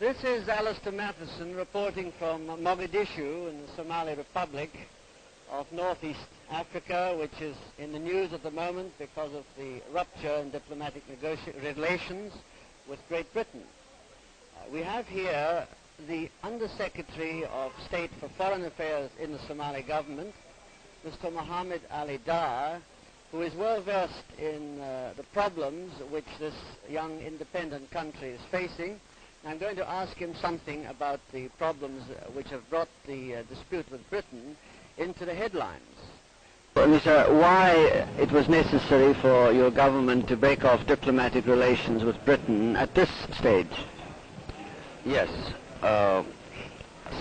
This is Alistair Matheson reporting from Mogadishu in the Somali Republic of northeast Africa, which is in the news at the moment because of the rupture in diplomatic relations with Great Britain. We have here the Undersecretary of State for Foreign Affairs in the Somali government, Mr. Mohammed Ali Dar, who is well versed in the problems which this young independent country is facing. I'm going to ask him something about the problems which have brought the dispute with Britain into the headlines. Mr. Why it was necessary for your government to break off diplomatic relations with Britain at this stage? Yes, as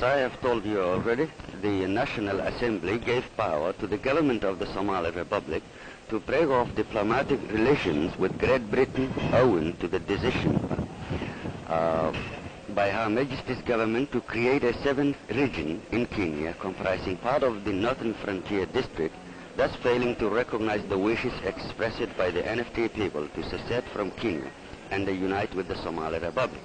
I have told you already, the National Assembly gave power to the government of the Somali Republic to break off diplomatic relations with Great Britain owing to the decision by Her Majesty's government to create a seventh region in Kenya comprising part of the Northern Frontier District, thus failing to recognize the wishes expressed by the NFT people to secede from Kenya and unite with the Somali Republic.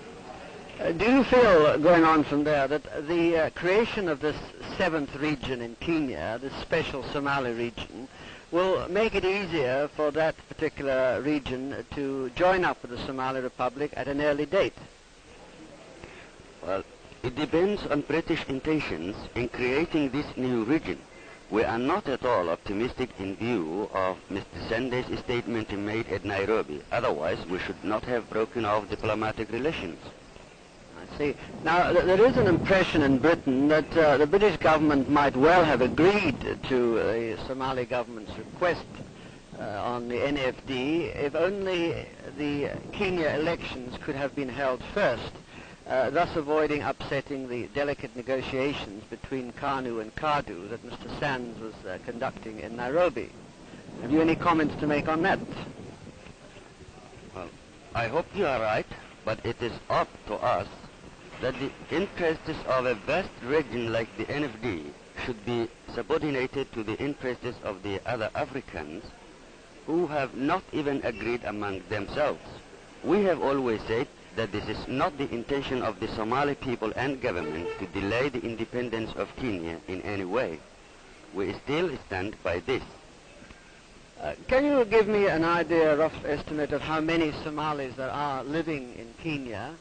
Do you feel, going on from there, that the creation of this seventh region in Kenya, this special Somali region, will make it easier for that particular region to join up with the Somali Republic at an early date? Well, it depends on British intentions in creating this new region. We are not at all optimistic in view of Mr. Sanders' statement made at Nairobi. Otherwise, we should not have broken off diplomatic relations. I see. Now, there is an impression in Britain that the British government might well have agreed to the Somali government's request on the NFD if only the Kenya elections could have been held first, thus avoiding upsetting the delicate negotiations between KANU and KADU that Mr. Sands was conducting in Nairobi. Have you any comments to make on that? Well, I hope you are right, but it is up to us that the interests of a vast region like the NFD should be subordinated to the interests of the other Africans who have not even agreed among themselves. We have always said that this is not the intention of the Somali people and government to delay the independence of Kenya in any way. We still stand by this. Can you give me an idea, a rough estimate of how many Somalis there are living in Kenya?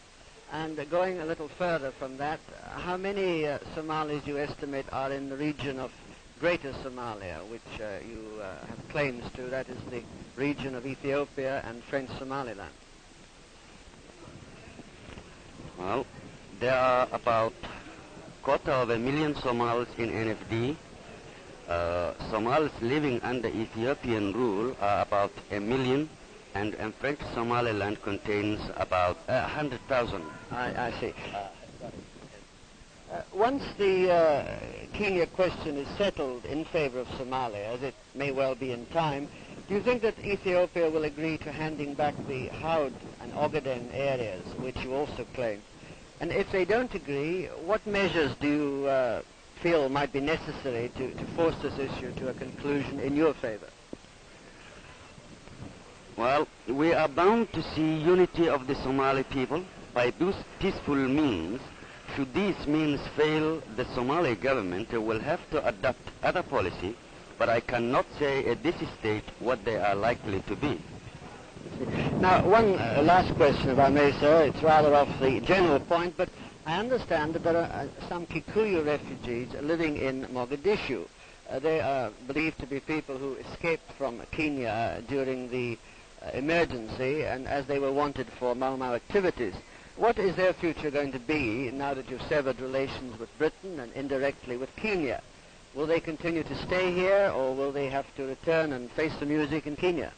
And going a little further from that, how many Somalis you estimate are in the region of Greater Somalia, which you have claims to, that is the region of Ethiopia and French Somaliland? Well, there are about 250,000 Somalis in NFD. Somalis living under Ethiopian rule are about 1 million, and French Somaliland contains about 100,000. I see. Once the Kenya question is settled in favor of Somalia, as it may well be in time, do you think that Ethiopia will agree to handing back the Haud and Ogaden areas, which you also claim? And if they don't agree, what measures do you feel might be necessary to force this issue to a conclusion in your favor? Well, we are bound to see unity of the Somali people by those peaceful means. Should these means fail, the Somali government will have to adopt other policy, but I cannot say at this stage what they are likely to be. Now, one last question, if I may, sir. It's rather off the general point, but I understand that there are some Kikuyu refugees living in Mogadishu. They are believed to be people who escaped from Kenya during the emergency, and as they were wanted for Mau Mau activities. What is their future going to be now that you've severed relations with Britain and indirectly with Kenya? Will they continue to stay here, or will they have to return and face the music in Kenya?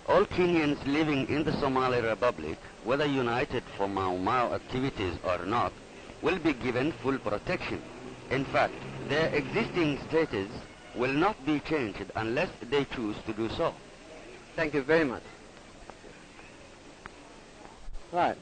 All Kenyans living in the Somali Republic, whether united for Mau Mau activities or not, will be given full protection. In fact, their existing status will not be changed unless they choose to do so. Thank you very much. Right.